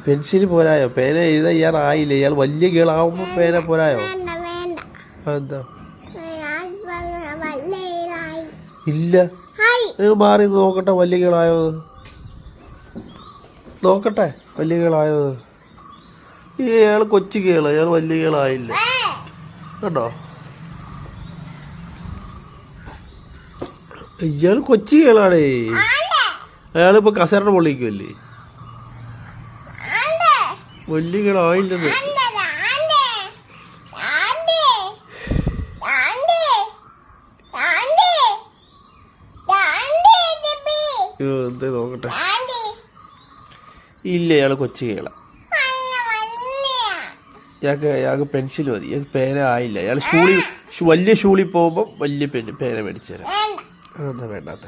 Pencil പോരായോ? പേന എഴുതാൻ ഇയാളായില്ലേ? ഇയാൾ വലിയ ഗേളാവുമ്പോ പേന പോരായോ? എന്താ ഇല്ല, മാറി നോക്കട്ടെ വലിയ ഗേളായോ നോക്കട്ടെ. വലിയ ഗേളായോ? ഇയാൾ കൊച്ചു ഗേള്, ഇയാൾ വലിയ ഗേളായില്ല കേട്ടോ. ഇയാൾ കൊച്ചു ഗേളാണേ. അയാളിപ്പോ കസേരയുടെ പൊള്ളിക്കുമല്ലേ? വലിയ ഗേളായില്ലെന്ന്. എന്താ നോക്കട്ടെ. ഇല്ല, ഇയാള് കൊച്ചു കേള. ഇയാൾക്ക് പെൻസിൽ മതി, ഇയാൾക്ക് പേന ആയില്ല. ഇയാൾ വലിയ ഷൂളിൽ പോകുമ്പോൾ വലിയ പേന മേടിച്ചു തരാം. അതെന്താ വേണ്ടാത്ത?